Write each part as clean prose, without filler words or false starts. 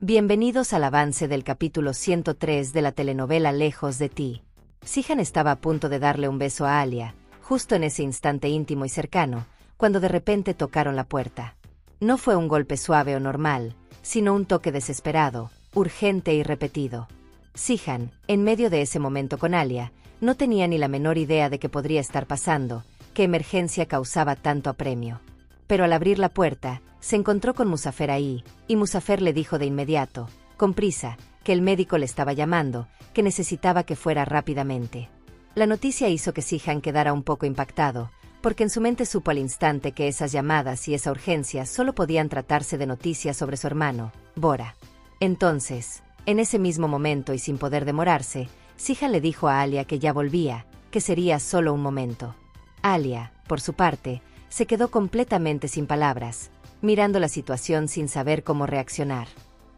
Bienvenidos al avance del capítulo 103 de la telenovela Lejos de ti. Sihan estaba a punto de darle un beso a Alia, justo en ese instante íntimo y cercano, cuando de repente tocaron la puerta. No fue un golpe suave o normal, sino un toque desesperado, urgente y repetido. Sihan, en medio de ese momento con Alia, no tenía ni la menor idea de qué podría estar pasando, qué emergencia causaba tanto apremio. Pero al abrir la puerta, se encontró con Muzafer ahí, y Muzafer le dijo de inmediato, con prisa, que el médico le estaba llamando, que necesitaba que fuera rápidamente. La noticia hizo que Sihan quedara un poco impactado, porque en su mente supo al instante que esas llamadas y esa urgencia solo podían tratarse de noticias sobre su hermano, Bora. Entonces, en ese mismo momento y sin poder demorarse, Sihan le dijo a Alia que ya volvía, que sería solo un momento. Alia, por su parte, se quedó completamente sin palabras, mirando la situación sin saber cómo reaccionar.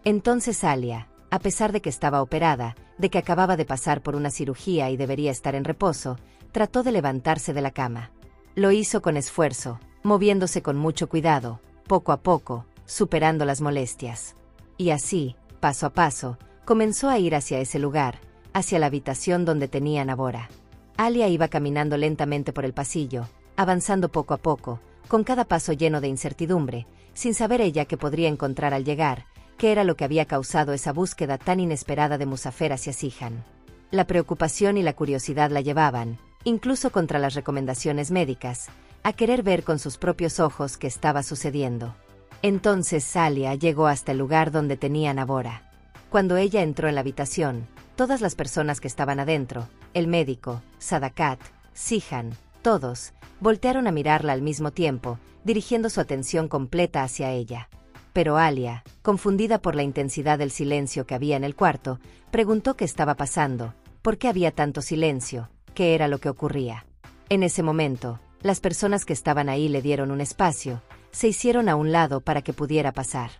Entonces Alia, a pesar de que estaba operada, de que acababa de pasar por una cirugía y debería estar en reposo, trató de levantarse de la cama. Lo hizo con esfuerzo, moviéndose con mucho cuidado, poco a poco, superando las molestias. Y así, paso a paso, comenzó a ir hacia ese lugar, hacia la habitación donde tenían a Bora. Alia iba caminando lentamente por el pasillo, avanzando poco a poco, con cada paso lleno de incertidumbre, sin saber ella qué podría encontrar al llegar, qué era lo que había causado esa búsqueda tan inesperada de Muzafer hacia Sihan. La preocupación y la curiosidad la llevaban, incluso contra las recomendaciones médicas, a querer ver con sus propios ojos qué estaba sucediendo. Entonces Alia llegó hasta el lugar donde tenían a Bora. Cuando ella entró en la habitación, todas las personas que estaban adentro, el médico, Sadakat, Sihan, todos, voltearon a mirarla al mismo tiempo, dirigiendo su atención completa hacia ella. Pero Alia, confundida por la intensidad del silencio que había en el cuarto, preguntó qué estaba pasando, por qué había tanto silencio, qué era lo que ocurría. En ese momento, las personas que estaban ahí le dieron un espacio, se hicieron a un lado para que pudiera pasar.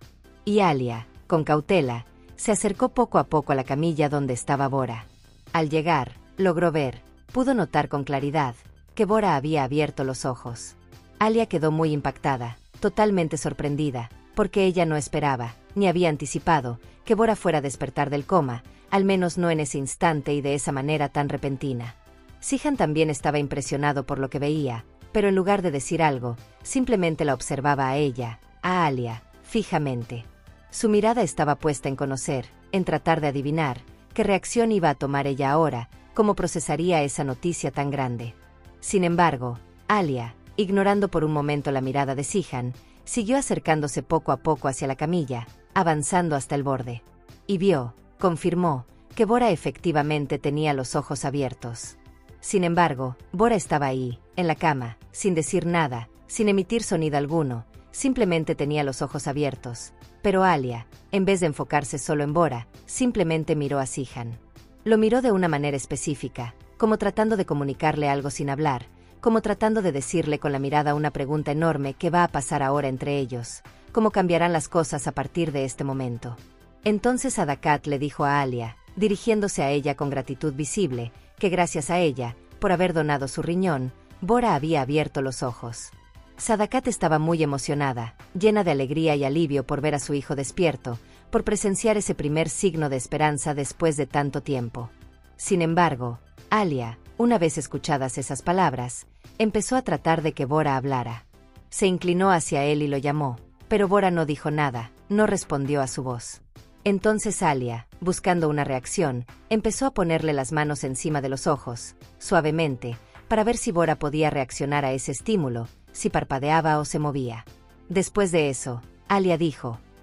Y Alia, con cautela, se acercó poco a poco a la camilla donde estaba Bora. Al llegar, logró ver, pudo notar con claridad, que Bora había abierto los ojos. Alia quedó muy impactada, totalmente sorprendida, porque ella no esperaba, ni había anticipado, que Bora fuera a despertar del coma, al menos no en ese instante y de esa manera tan repentina. Sihan también estaba impresionado por lo que veía, pero en lugar de decir algo, simplemente la observaba a ella, a Alia, fijamente. Su mirada estaba puesta en conocer, en tratar de adivinar, qué reacción iba a tomar ella ahora, cómo procesaría esa noticia tan grande. Sin embargo, Alia, ignorando por un momento la mirada de Sihan, siguió acercándose poco a poco hacia la camilla, avanzando hasta el borde. Y vio, confirmó, que Bora efectivamente tenía los ojos abiertos. Sin embargo, Bora estaba ahí, en la cama, sin decir nada, sin emitir sonido alguno, simplemente tenía los ojos abiertos. Pero Alia, en vez de enfocarse solo en Bora, simplemente miró a Sihan. Lo miró de una manera específica, como tratando de comunicarle algo sin hablar, como tratando de decirle con la mirada una pregunta enorme qué va a pasar ahora entre ellos, cómo cambiarán las cosas a partir de este momento. Entonces Sadakat le dijo a Alia, dirigiéndose a ella con gratitud visible, que gracias a ella, por haber donado su riñón, Bora había abierto los ojos. Sadakat estaba muy emocionada, llena de alegría y alivio por ver a su hijo despierto, por presenciar ese primer signo de esperanza después de tanto tiempo. Sin embargo, Alia, una vez escuchadas esas palabras, empezó a tratar de que Bora hablara. Se inclinó hacia él y lo llamó, pero Bora no dijo nada, no respondió a su voz. Entonces Alia, buscando una reacción, empezó a ponerle las manos encima de los ojos, suavemente, para ver si Bora podía reaccionar a ese estímulo, si parpadeaba o se movía. Después de eso, Alia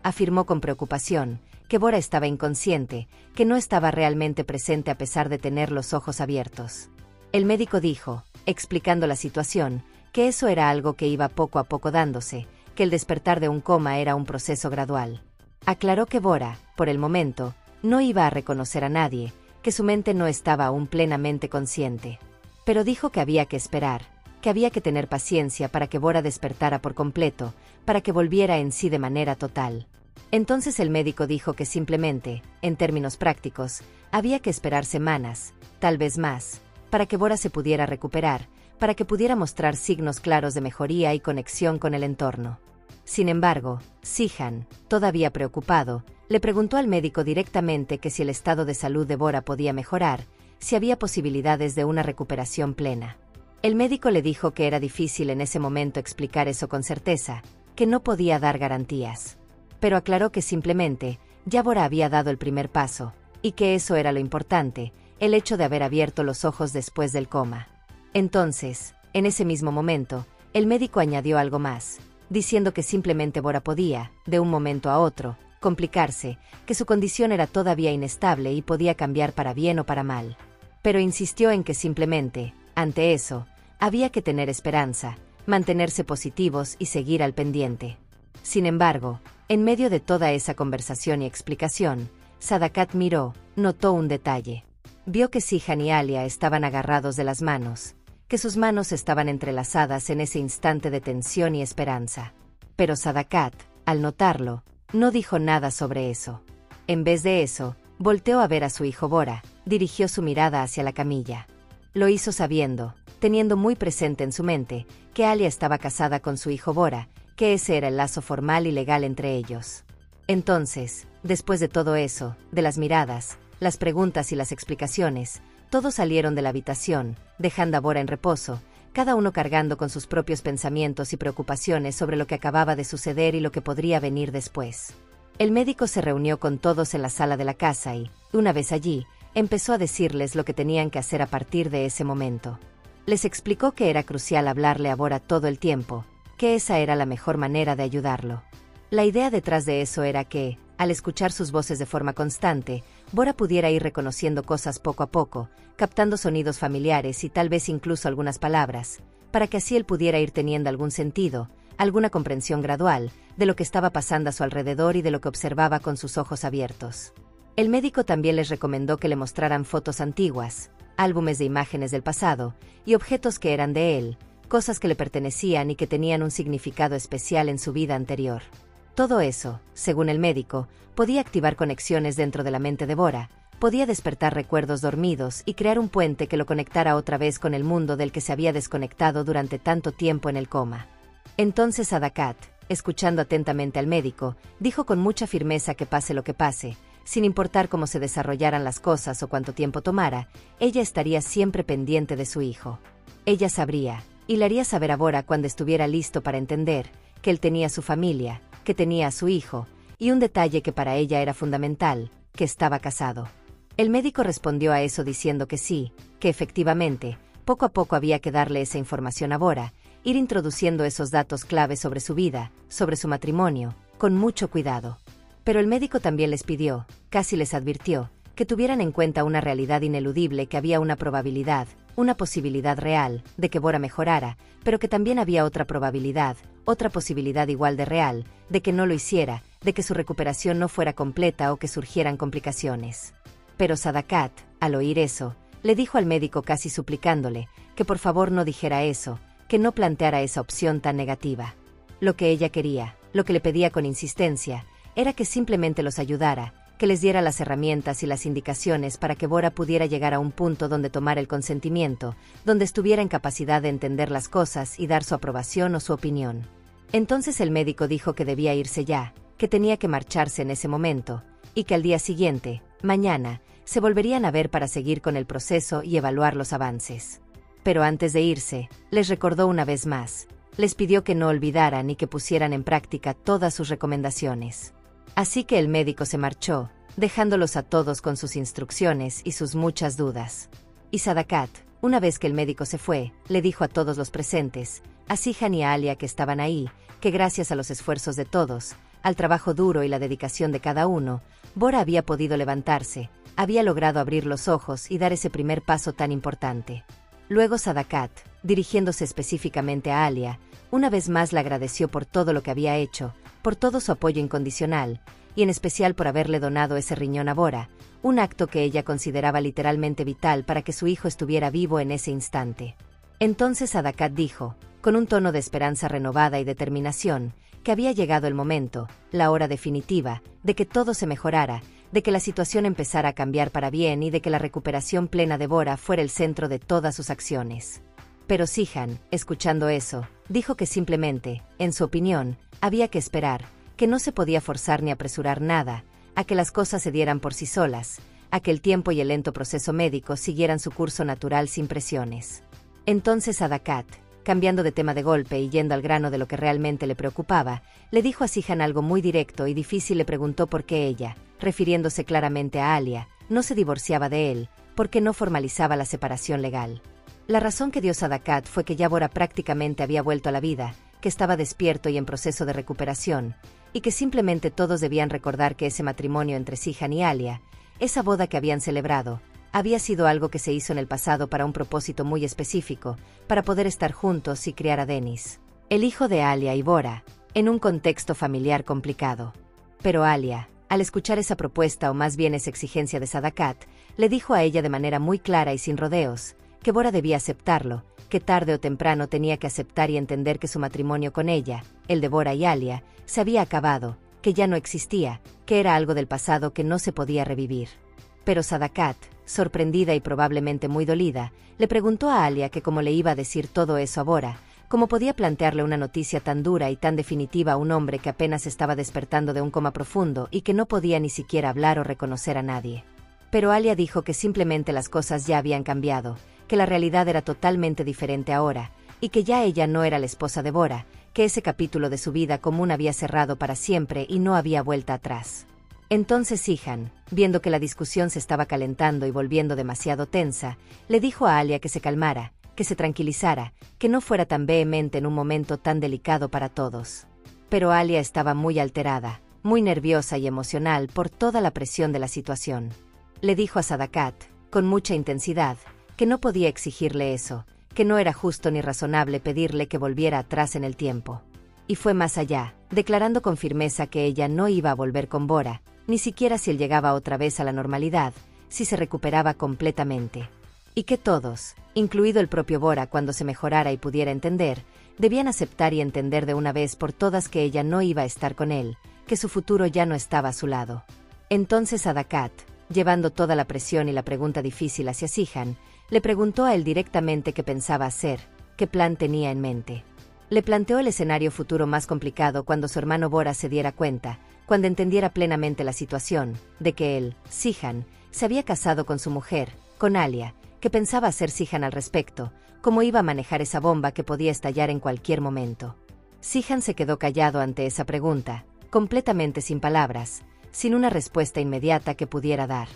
afirmó con preocupación, que Bora estaba inconsciente, que no estaba realmente presente a pesar de tener los ojos abiertos. El médico dijo, explicando la situación, que eso era algo que iba poco a poco dándose, que el despertar de un coma era un proceso gradual. Aclaró que Bora, por el momento, no iba a reconocer a nadie, que su mente no estaba aún plenamente consciente. Pero dijo que había que esperar, que había que tener paciencia para que Bora despertara por completo, para que volviera en sí de manera total. Entonces el médico dijo que simplemente, en términos prácticos, había que esperar semanas, tal vez más, para que Bora se pudiera recuperar, para que pudiera mostrar signos claros de mejoría y conexión con el entorno. Sin embargo, Zihan, todavía preocupado, le preguntó al médico directamente que si el estado de salud de Bora podía mejorar, si había posibilidades de una recuperación plena. El médico le dijo que era difícil en ese momento explicar eso con certeza, que no podía dar garantías. Pero aclaró que simplemente, ya Bora había dado el primer paso, y que eso era lo importante, el hecho de haber abierto los ojos después del coma. Entonces, en ese mismo momento, el médico añadió algo más, diciendo que simplemente Bora podía, de un momento a otro, complicarse, que su condición era todavía inestable y podía cambiar para bien o para mal. Pero insistió en que simplemente, ante eso, había que tener esperanza, mantenerse positivos y seguir al pendiente. Sin embargo, en medio de toda esa conversación y explicación, Sadakat notó un detalle. Vio que Zihan y Alia estaban agarrados de las manos, que sus manos estaban entrelazadas en ese instante de tensión y esperanza. Pero Sadakat, al notarlo, no dijo nada sobre eso. En vez de eso, volteó a ver a su hijo Bora, dirigió su mirada hacia la camilla. Lo hizo sabiendo, teniendo muy presente en su mente, que Alia estaba casada con su hijo Bora, que ese era el lazo formal y legal entre ellos. Entonces, después de todo eso, de las miradas, las preguntas y las explicaciones, todos salieron de la habitación, dejando a Bora en reposo, cada uno cargando con sus propios pensamientos y preocupaciones sobre lo que acababa de suceder y lo que podría venir después. El médico se reunió con todos en la sala de la casa y, una vez allí, empezó a decirles lo que tenían que hacer a partir de ese momento. Les explicó que era crucial hablarle a Bora todo el tiempo, que esa era la mejor manera de ayudarlo. La idea detrás de eso era que, al escuchar sus voces de forma constante, Bora pudiera ir reconociendo cosas poco a poco, captando sonidos familiares y tal vez incluso algunas palabras, para que así él pudiera ir teniendo algún sentido, alguna comprensión gradual, de lo que estaba pasando a su alrededor y de lo que observaba con sus ojos abiertos. El médico también les recomendó que le mostraran fotos antiguas, álbumes de imágenes del pasado, y objetos que eran de él, cosas que le pertenecían y que tenían un significado especial en su vida anterior. Todo eso, según el médico, podía activar conexiones dentro de la mente de Bora, podía despertar recuerdos dormidos y crear un puente que lo conectara otra vez con el mundo del que se había desconectado durante tanto tiempo en el coma. Entonces Sadakat, escuchando atentamente al médico, dijo con mucha firmeza que pase lo que pase, sin importar cómo se desarrollaran las cosas o cuánto tiempo tomara, ella estaría siempre pendiente de su hijo. Ella sabría, y le haría saber a Bora cuando estuviera listo para entender, que él tenía su familia, que tenía a su hijo, y un detalle que para ella era fundamental, que estaba casado. El médico respondió a eso diciendo que sí, que efectivamente, poco a poco había que darle esa información a Bora, ir introduciendo esos datos clave sobre su vida, sobre su matrimonio, con mucho cuidado. Pero el médico también les pidió, casi les advirtió, que tuvieran en cuenta una realidad ineludible, que había una probabilidad, una posibilidad real, de que Bora mejorara, pero que también había otra probabilidad, otra posibilidad igual de real, de que no lo hiciera, de que su recuperación no fuera completa o que surgieran complicaciones. Pero Sadakat, al oír eso, le dijo al médico casi suplicándole, que por favor no dijera eso, que no planteara esa opción tan negativa. Lo que ella quería, lo que le pedía con insistencia, era que simplemente los ayudara, que les diera las herramientas y las indicaciones para que Bora pudiera llegar a un punto donde tomara el consentimiento, donde estuviera en capacidad de entender las cosas y dar su aprobación o su opinión. Entonces el médico dijo que debía irse ya, que tenía que marcharse en ese momento, y que al día siguiente, mañana, se volverían a ver para seguir con el proceso y evaluar los avances. Pero antes de irse, les recordó una vez más, les pidió que no olvidaran y que pusieran en práctica todas sus recomendaciones. Así que el médico se marchó, dejándolos a todos con sus instrucciones y sus muchas dudas. Y Sadakat, una vez que el médico se fue, le dijo a todos los presentes, a Zihan y a Alia que estaban ahí, que gracias a los esfuerzos de todos, al trabajo duro y la dedicación de cada uno, Bora había podido levantarse, había logrado abrir los ojos y dar ese primer paso tan importante. Luego Sadakat, dirigiéndose específicamente a Alia, una vez más le agradeció por todo lo que había hecho, por todo su apoyo incondicional, y en especial por haberle donado ese riñón a Bora, un acto que ella consideraba literalmente vital para que su hijo estuviera vivo en ese instante. Entonces Sadakat dijo, con un tono de esperanza renovada y determinación, que había llegado el momento, la hora definitiva, de que todo se mejorara, de que la situación empezara a cambiar para bien y de que la recuperación plena de Bora fuera el centro de todas sus acciones. Pero Sihan, escuchando eso, dijo que simplemente, en su opinión, había que esperar, que no se podía forzar ni apresurar nada, a que las cosas se dieran por sí solas, a que el tiempo y el lento proceso médico siguieran su curso natural sin presiones. Entonces Sadakat, cambiando de tema de golpe y yendo al grano de lo que realmente le preocupaba, le dijo a Sihan algo muy directo y difícil. Le preguntó por qué ella, refiriéndose claramente a Alia, no se divorciaba de él, por qué no formalizaba la separación legal. La razón que dio Sadakat fue que ya Bora prácticamente había vuelto a la vida, que estaba despierto y en proceso de recuperación, y que simplemente todos debían recordar que ese matrimonio entre Sihan y Alia, esa boda que habían celebrado, había sido algo que se hizo en el pasado para un propósito muy específico, para poder estar juntos y criar a Dennis, el hijo de Alia y Bora, en un contexto familiar complicado. Pero Alia, al escuchar esa propuesta o más bien esa exigencia de Sadakat, le dijo a ella de manera muy clara y sin rodeos, que Bora debía aceptarlo, que tarde o temprano tenía que aceptar y entender que su matrimonio con ella, el de Bora y Alia, se había acabado, que ya no existía, que era algo del pasado que no se podía revivir. Pero Sadakat, sorprendida y probablemente muy dolida, le preguntó a Alia que cómo le iba a decir todo eso a Bora, cómo podía plantearle una noticia tan dura y tan definitiva a un hombre que apenas estaba despertando de un coma profundo y que no podía ni siquiera hablar o reconocer a nadie. Pero Alia dijo que simplemente las cosas ya habían cambiado, que la realidad era totalmente diferente ahora, y que ya ella no era la esposa de Bora, que ese capítulo de su vida común había cerrado para siempre y no había vuelta atrás. Entonces Sihan, viendo que la discusión se estaba calentando y volviendo demasiado tensa, le dijo a Alia que se calmara, que se tranquilizara, que no fuera tan vehemente en un momento tan delicado para todos. Pero Alia estaba muy alterada, muy nerviosa y emocional por toda la presión de la situación. Le dijo a Sadakat, con mucha intensidad, que no podía exigirle eso, que no era justo ni razonable pedirle que volviera atrás en el tiempo. Y fue más allá, declarando con firmeza que ella no iba a volver con Bora, ni siquiera si él llegaba otra vez a la normalidad, si se recuperaba completamente. Y que todos, incluido el propio Bora cuando se mejorara y pudiera entender, debían aceptar y entender de una vez por todas que ella no iba a estar con él, que su futuro ya no estaba a su lado. Entonces Sadakat, llevando toda la presión y la pregunta difícil hacia Sihan, le preguntó a él directamente qué pensaba hacer, qué plan tenía en mente. Le planteó el escenario futuro más complicado cuando su hermano Bora se diera cuenta, cuando entendiera plenamente la situación, de que él, Sihan, se había casado con su mujer, con Alia, que pensaba hacer Sihan al respecto, cómo iba a manejar esa bomba que podía estallar en cualquier momento. Sihan se quedó callado ante esa pregunta, completamente sin palabras, sin una respuesta inmediata que pudiera dar.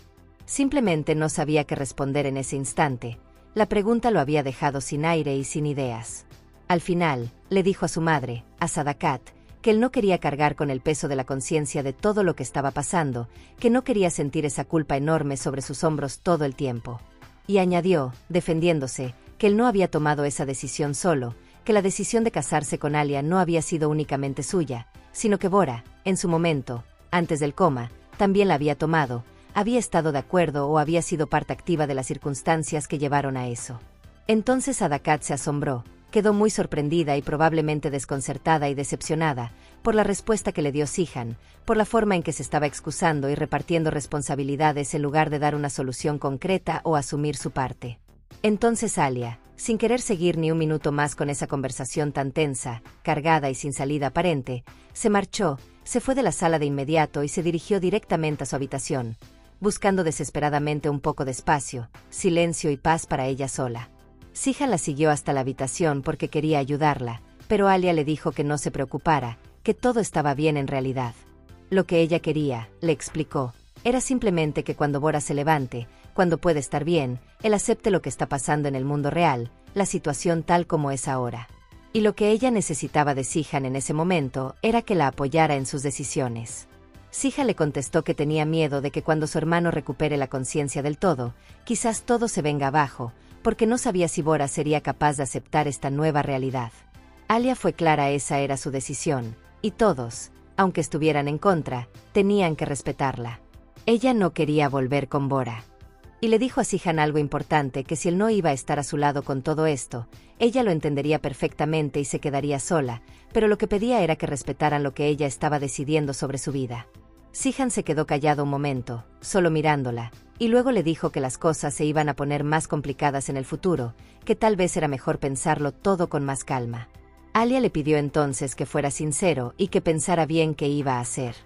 Simplemente no sabía qué responder en ese instante, la pregunta lo había dejado sin aire y sin ideas. Al final, le dijo a su madre, a Sadakat, que él no quería cargar con el peso de la conciencia de todo lo que estaba pasando, que no quería sentir esa culpa enorme sobre sus hombros todo el tiempo. Y añadió, defendiéndose, que él no había tomado esa decisión solo, que la decisión de casarse con Alia no había sido únicamente suya, sino que Bora, en su momento, antes del coma, también la había tomado, había estado de acuerdo o había sido parte activa de las circunstancias que llevaron a eso. Entonces Sadakat se asombró, quedó muy sorprendida y probablemente desconcertada y decepcionada por la respuesta que le dio Sihan, por la forma en que se estaba excusando y repartiendo responsabilidades en lugar de dar una solución concreta o asumir su parte. Entonces Alia, sin querer seguir ni un minuto más con esa conversación tan tensa, cargada y sin salida aparente, se marchó, se fue de la sala de inmediato y se dirigió directamente a su habitación, buscando desesperadamente un poco de espacio, silencio y paz para ella sola. Sihan la siguió hasta la habitación porque quería ayudarla, pero Alia le dijo que no se preocupara, que todo estaba bien en realidad. Lo que ella quería, le explicó, era simplemente que cuando Bora se levante, cuando puede estar bien, él acepte lo que está pasando en el mundo real, la situación tal como es ahora. Y lo que ella necesitaba de Sihan en ese momento era que la apoyara en sus decisiones. Sihan le contestó que tenía miedo de que cuando su hermano recupere la conciencia del todo, quizás todo se venga abajo, porque no sabía si Bora sería capaz de aceptar esta nueva realidad. Alia fue clara, esa era su decisión, y todos, aunque estuvieran en contra, tenían que respetarla. Ella no quería volver con Bora. Y le dijo a Sihan algo importante, que si él no iba a estar a su lado con todo esto, ella lo entendería perfectamente y se quedaría sola, pero lo que pedía era que respetaran lo que ella estaba decidiendo sobre su vida. Sihan se quedó callado un momento, solo mirándola, y luego le dijo que las cosas se iban a poner más complicadas en el futuro, que tal vez era mejor pensarlo todo con más calma. Alia le pidió entonces que fuera sincero y que pensara bien qué iba a hacer.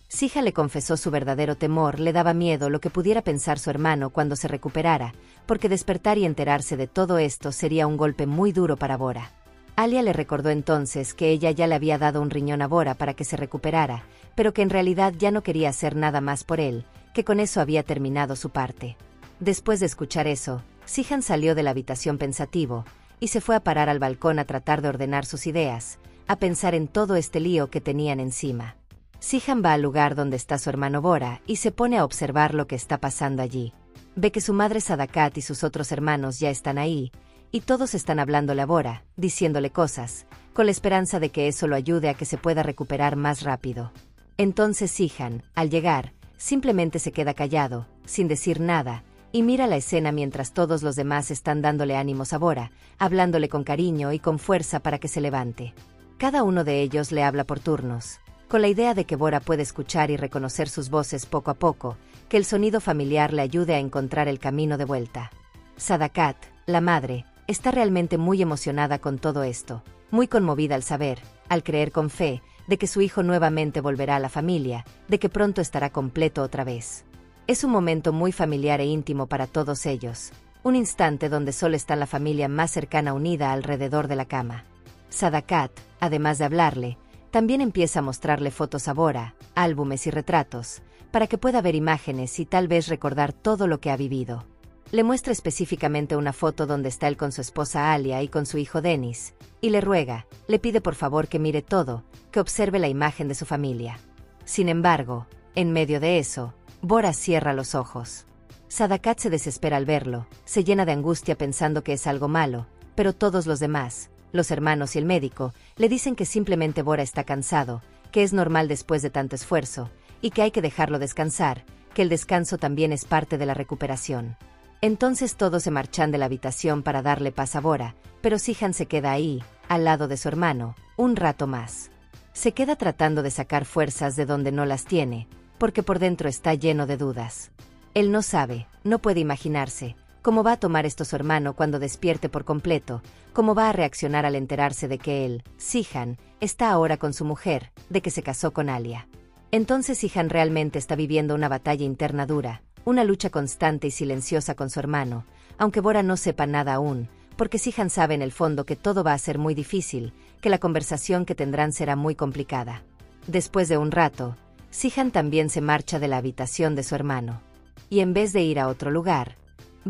Sihan le confesó su verdadero temor, le daba miedo lo que pudiera pensar su hermano cuando se recuperara, porque despertar y enterarse de todo esto sería un golpe muy duro para Bora. Alia le recordó entonces que ella ya le había dado un riñón a Bora para que se recuperara, pero que en realidad ya no quería hacer nada más por él, que con eso había terminado su parte. Después de escuchar eso, Sihan salió de la habitación pensativo, y se fue a parar al balcón a tratar de ordenar sus ideas, a pensar en todo este lío que tenían encima. Sihan va al lugar donde está su hermano Bora y se pone a observar lo que está pasando allí. Ve que su madre Sadakat y sus otros hermanos ya están ahí, y todos están hablándole a Bora, diciéndole cosas, con la esperanza de que eso lo ayude a que se pueda recuperar más rápido. Entonces Sihan, al llegar, simplemente se queda callado, sin decir nada, y mira la escena mientras todos los demás están dándole ánimos a Bora, hablándole con cariño y con fuerza para que se levante. Cada uno de ellos le habla por turnos, con la idea de que Bora puede escuchar y reconocer sus voces poco a poco, que el sonido familiar le ayude a encontrar el camino de vuelta. Sadakat, la madre, está realmente muy emocionada con todo esto, muy conmovida al saber, al creer con fe, de que su hijo nuevamente volverá a la familia, de que pronto estará completo otra vez. Es un momento muy familiar e íntimo para todos ellos, un instante donde solo está la familia más cercana unida alrededor de la cama. Sadakat, además de hablarle, también empieza a mostrarle fotos a Bora, álbumes y retratos, para que pueda ver imágenes y tal vez recordar todo lo que ha vivido. Le muestra específicamente una foto donde está él con su esposa Alia y con su hijo Denis, y le ruega, le pide por favor que mire todo, que observe la imagen de su familia. Sin embargo, en medio de eso, Bora cierra los ojos. Sadakat se desespera al verlo, se llena de angustia pensando que es algo malo, pero todos los demás, los hermanos y el médico, le dicen que simplemente Bora está cansado, que es normal después de tanto esfuerzo, y que hay que dejarlo descansar, que el descanso también es parte de la recuperación. Entonces todos se marchan de la habitación para darle paz a Bora, pero Sihan se queda ahí, al lado de su hermano, un rato más. Se queda tratando de sacar fuerzas de donde no las tiene, porque por dentro está lleno de dudas. Él no sabe, no puede imaginarse, cómo va a tomar esto su hermano cuando despierte por completo, cómo va a reaccionar al enterarse de que él, Sihan, está ahora con su mujer, de que se casó con Alia. Entonces Sihan realmente está viviendo una batalla interna dura, una lucha constante y silenciosa con su hermano, aunque Bora no sepa nada aún, porque Sihan sabe en el fondo que todo va a ser muy difícil, que la conversación que tendrán será muy complicada. Después de un rato, Sihan también se marcha de la habitación de su hermano. Y en vez de ir a otro lugar,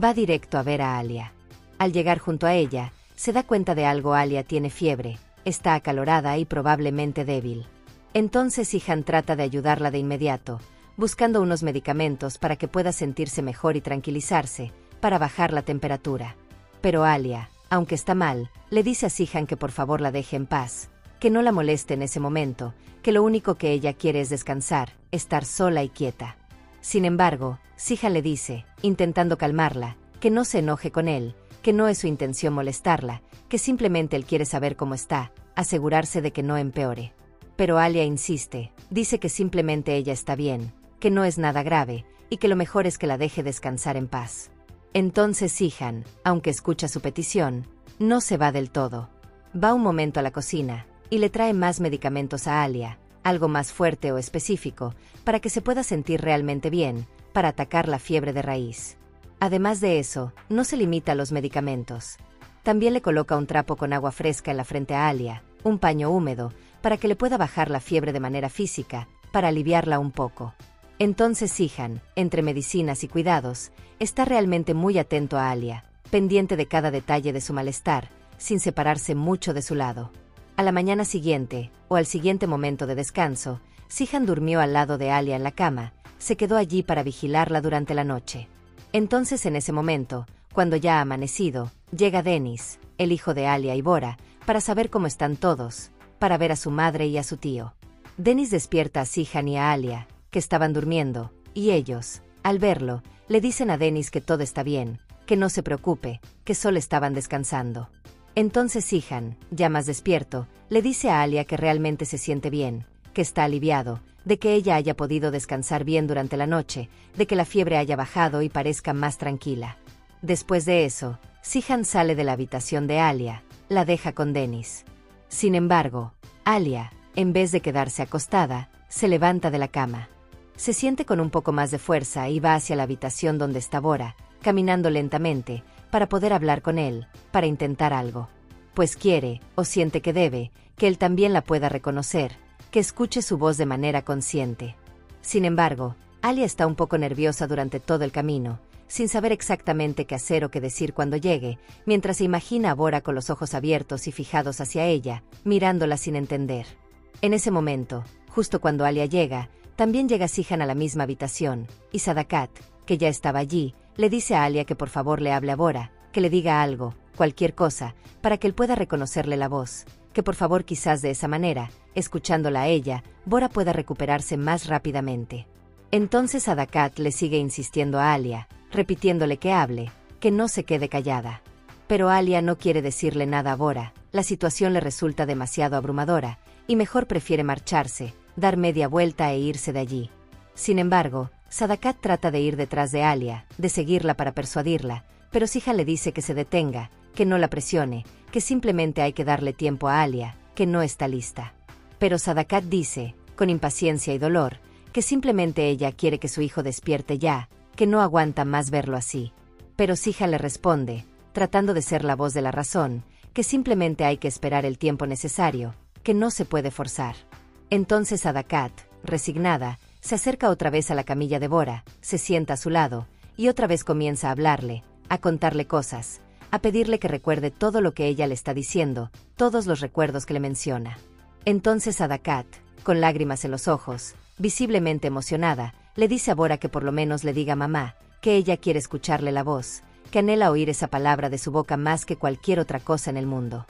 va directo a ver a Alia. Al llegar junto a ella, se da cuenta de algo. Alia tiene fiebre, está acalorada y probablemente débil. Entonces Sihan trata de ayudarla de inmediato, buscando unos medicamentos para que pueda sentirse mejor y tranquilizarse, para bajar la temperatura. Pero Alia, aunque está mal, le dice a Sihan que por favor la deje en paz, que no la moleste en ese momento, que lo único que ella quiere es descansar, estar sola y quieta. Sin embargo, Sihan le dice, intentando calmarla, que no se enoje con él, que no es su intención molestarla, que simplemente él quiere saber cómo está, asegurarse de que no empeore. Pero Alia insiste, dice que simplemente ella está bien, que no es nada grave, y que lo mejor es que la deje descansar en paz. Entonces Sihan, aunque escucha su petición, no se va del todo. Va un momento a la cocina, y le trae más medicamentos a Alia, algo más fuerte o específico, para que se pueda sentir realmente bien, para atacar la fiebre de raíz. Además de eso, no se limita a los medicamentos. También le coloca un trapo con agua fresca en la frente a Alia, un paño húmedo, para que le pueda bajar la fiebre de manera física, para aliviarla un poco. Entonces Sihan, entre medicinas y cuidados, está realmente muy atento a Alia, pendiente de cada detalle de su malestar, sin separarse mucho de su lado. A la mañana siguiente, o al siguiente momento de descanso, Sihan durmió al lado de Alia en la cama, se quedó allí para vigilarla durante la noche. Entonces en ese momento, cuando ya ha amanecido, llega Denis, el hijo de Alia y Bora, para saber cómo están todos, para ver a su madre y a su tío. Denis despierta a Sihan y a Alia, que estaban durmiendo, y ellos, al verlo, le dicen a Denis que todo está bien, que no se preocupe, que solo estaban descansando. Entonces Sihan, ya más despierto, le dice a Alia que realmente se siente bien, que está aliviado, de que ella haya podido descansar bien durante la noche, de que la fiebre haya bajado y parezca más tranquila. Después de eso, Zihan sale de la habitación de Alia, la deja con Dennis. Sin embargo, Alia, en vez de quedarse acostada, se levanta de la cama. Se siente con un poco más de fuerza y va hacia la habitación donde está Bora, caminando lentamente, para poder hablar con él, para intentar algo. Pues quiere, o siente que debe, que él también la pueda reconocer, que escuche su voz de manera consciente. Sin embargo, Alia está un poco nerviosa durante todo el camino, sin saber exactamente qué hacer o qué decir cuando llegue, mientras se imagina a Bora con los ojos abiertos y fijados hacia ella, mirándola sin entender. En ese momento, justo cuando Alia llega, también llega Zihan a la misma habitación, y Sadakat, que ya estaba allí, le dice a Alia que por favor le hable a Bora, que le diga algo, cualquier cosa, para que él pueda reconocerle la voz, que por favor quizás de esa manera, escuchándola a ella, Bora pueda recuperarse más rápidamente. Entonces Sadakat le sigue insistiendo a Alia, repitiéndole que hable, que no se quede callada. Pero Alia no quiere decirle nada a Bora, la situación le resulta demasiado abrumadora, y mejor prefiere marcharse, dar media vuelta e irse de allí. Sin embargo, Sadakat trata de ir detrás de Alia, de seguirla para persuadirla, pero Zihan le dice que se detenga, que no la presione, que simplemente hay que darle tiempo a Alia, que no está lista. Pero Sadakat dice, con impaciencia y dolor, que simplemente ella quiere que su hijo despierte ya, que no aguanta más verlo así. Pero Zihan le responde, tratando de ser la voz de la razón, que simplemente hay que esperar el tiempo necesario, que no se puede forzar. Entonces Sadakat, resignada, se acerca otra vez a la camilla de Bora, se sienta a su lado, y otra vez comienza a hablarle, a contarle cosas, a pedirle que recuerde todo lo que ella le está diciendo, todos los recuerdos que le menciona. Entonces Sadakat, con lágrimas en los ojos, visiblemente emocionada, le dice a Bora que por lo menos le diga a mamá, que ella quiere escucharle la voz, que anhela oír esa palabra de su boca más que cualquier otra cosa en el mundo.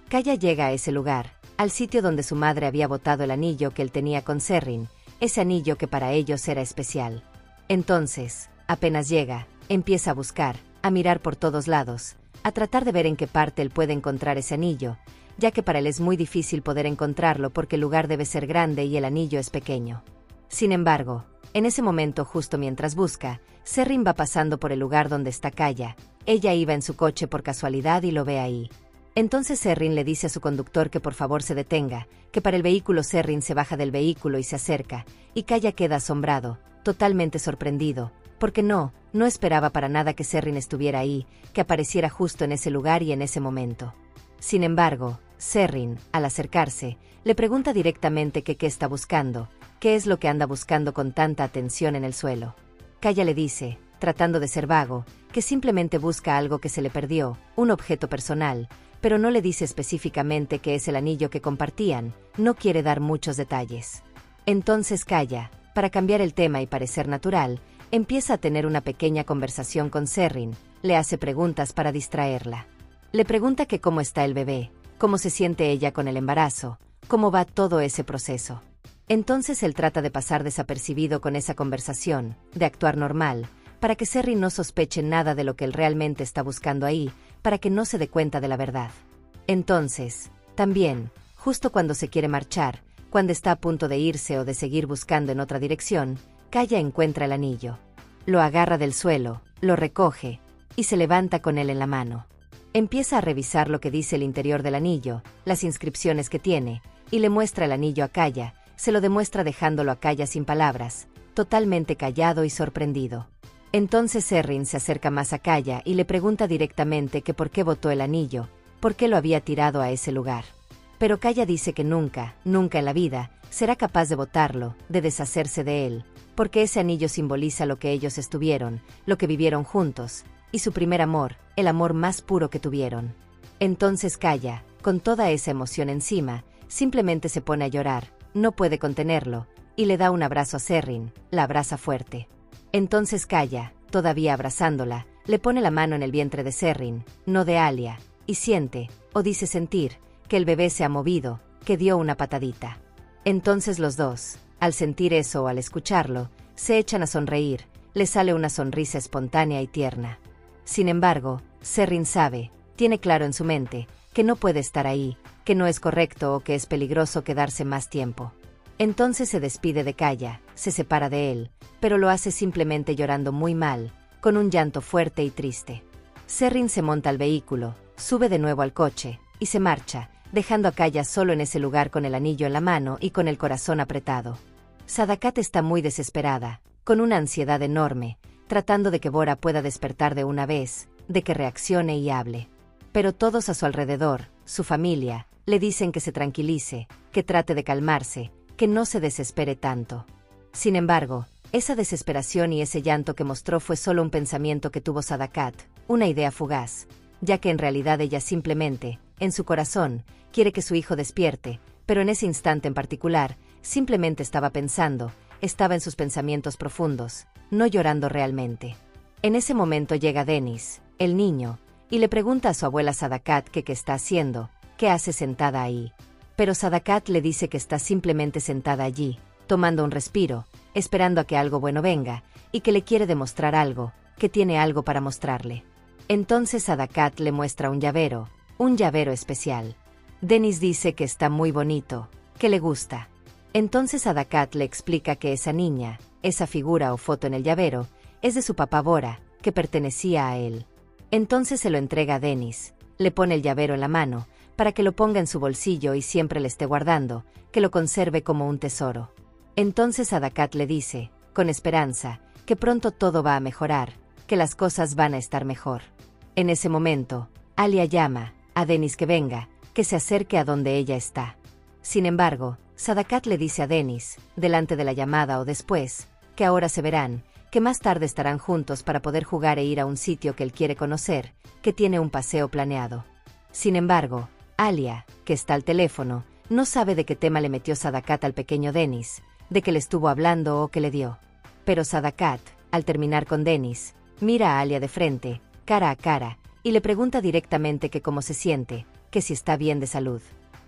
Kaya llega a ese lugar, al sitio donde su madre había botado el anillo que él tenía con Zerrin, ese anillo que para ellos era especial. Entonces, apenas llega, empieza a buscar, a mirar por todos lados, a tratar de ver en qué parte él puede encontrar ese anillo, ya que para él es muy difícil poder encontrarlo porque el lugar debe ser grande y el anillo es pequeño. Sin embargo, en ese momento justo mientras busca, Zerrin va pasando por el lugar donde está Kaya. Ella iba en su coche por casualidad y lo ve ahí. Entonces Zerrin le dice a su conductor que por favor se detenga, que para el vehículo. Zerrin se baja del vehículo y se acerca, y Kaya queda asombrado, totalmente sorprendido, porque no esperaba para nada que Zerrin estuviera ahí, que apareciera justo en ese lugar y en ese momento. Sin embargo, Zerrin, al acercarse, le pregunta directamente que qué está buscando, qué es lo que anda buscando con tanta atención en el suelo. Kaya le dice, tratando de ser vago, que simplemente busca algo que se le perdió, un objeto personal, pero no le dice específicamente qué es el anillo que compartían, no quiere dar muchos detalles. Entonces Kaya, para cambiar el tema y parecer natural, empieza a tener una pequeña conversación con Zerrin, le hace preguntas para distraerla. Le pregunta que cómo está el bebé, cómo se siente ella con el embarazo, cómo va todo ese proceso. Entonces él trata de pasar desapercibido con esa conversación, de actuar normal, para que Zerrin no sospeche nada de lo que él realmente está buscando ahí, para que no se dé cuenta de la verdad. Entonces, también, justo cuando se quiere marchar, cuando está a punto de irse o de seguir buscando en otra dirección, Kaya encuentra el anillo. Lo agarra del suelo, lo recoge, y se levanta con él en la mano. Empieza a revisar lo que dice el interior del anillo, las inscripciones que tiene, y le muestra el anillo a Kaya, se lo demuestra dejándolo a Kaya sin palabras, totalmente callado y sorprendido. Entonces Zerrin se acerca más a Kaya y le pregunta directamente que por qué botó el anillo, por qué lo había tirado a ese lugar. Pero Kaya dice que nunca en la vida, será capaz de botarlo, de deshacerse de él, porque ese anillo simboliza lo que ellos estuvieron, lo que vivieron juntos, y su primer amor, el amor más puro que tuvieron. Entonces Kaya, con toda esa emoción encima, simplemente se pone a llorar, no puede contenerlo, y le da un abrazo a Zerrin, la abraza fuerte. Entonces Kaya, todavía abrazándola, le pone la mano en el vientre de Zerrin, no de Alia, y siente, o dice sentir, que el bebé se ha movido, que dio una patadita. Entonces los dos, al sentir eso o al escucharlo, se echan a sonreír, le sale una sonrisa espontánea y tierna. Sin embargo, Zerrin sabe, tiene claro en su mente, que no puede estar ahí, que no es correcto o que es peligroso quedarse más tiempo. Entonces se despide de Kaya, se separa de él, pero lo hace simplemente llorando muy mal, con un llanto fuerte y triste. Serrin se monta al vehículo, sube de nuevo al coche, y se marcha, dejando a Kaya solo en ese lugar con el anillo en la mano y con el corazón apretado. Sadakat está muy desesperada, con una ansiedad enorme, tratando de que Bora pueda despertar de una vez, de que reaccione y hable. Pero todos a su alrededor, su familia, le dicen que se tranquilice, que trate de calmarse, que no se desespere tanto. Sin embargo, esa desesperación y ese llanto que mostró fue solo un pensamiento que tuvo Sadakat, una idea fugaz, ya que en realidad ella simplemente, en su corazón, quiere que su hijo despierte, pero en ese instante en particular, simplemente estaba pensando, estaba en sus pensamientos profundos, no llorando realmente. En ese momento llega Dennis, el niño, y le pregunta a su abuela Sadakat que qué está haciendo, qué hace sentada ahí. Pero Sadakat le dice que está simplemente sentada allí, tomando un respiro, esperando a que algo bueno venga, y que le quiere demostrar algo, que tiene algo para mostrarle. Entonces Sadakat le muestra un llavero especial. Dennis dice que está muy bonito, que le gusta. Entonces Sadakat le explica que esa niña, esa figura o foto en el llavero, es de su papá Bora, que pertenecía a él. Entonces se lo entrega a Dennis, le pone el llavero en la mano, para que lo ponga en su bolsillo y siempre le esté guardando, que lo conserve como un tesoro. Entonces Sadakat le dice, con esperanza, que pronto todo va a mejorar, que las cosas van a estar mejor. En ese momento, Alia llama a Dennis que venga, que se acerque a donde ella está. Sin embargo, Sadakat le dice a Dennis, delante de la llamada o después, que ahora se verán, que más tarde estarán juntos para poder jugar e ir a un sitio que él quiere conocer, que tiene un paseo planeado. Sin embargo, Alia, que está al teléfono, no sabe de qué tema le metió Sadakat al pequeño Dennis, de que le estuvo hablando o que le dio. Pero Sadakat, al terminar con Dennis, mira a Alia de frente, cara a cara, y le pregunta directamente que cómo se siente, que si está bien de salud.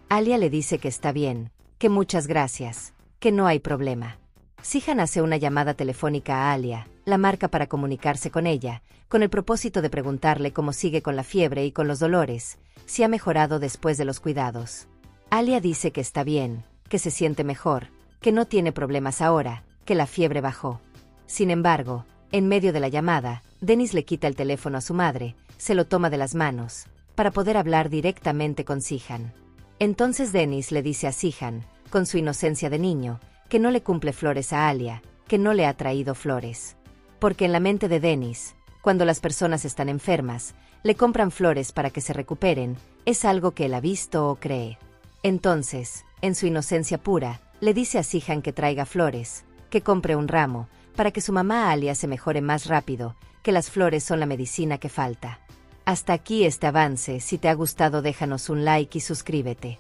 Alia le dice que está bien, que muchas gracias, que no hay problema. Sihan hace una llamada telefónica a Alia, la marca para comunicarse con ella, con el propósito de preguntarle cómo sigue con la fiebre y con los dolores, si ha mejorado después de los cuidados. Alia dice que está bien, que se siente mejor, que no tiene problemas ahora, que la fiebre bajó. Sin embargo, en medio de la llamada, Dennis le quita el teléfono a su madre, se lo toma de las manos, para poder hablar directamente con Sihan. Entonces Dennis le dice a Sihan, con su inocencia de niño, que no le cumple flores a Alia, que no le ha traído flores. Porque en la mente de Dennis, cuando las personas están enfermas, le compran flores para que se recuperen, es algo que él ha visto o cree. Entonces, en su inocencia pura, le dice a Sihan que traiga flores, que compre un ramo, para que su mamá Alia se mejore más rápido, que las flores son la medicina que falta. Hasta aquí este avance, si te ha gustado déjanos un like y suscríbete.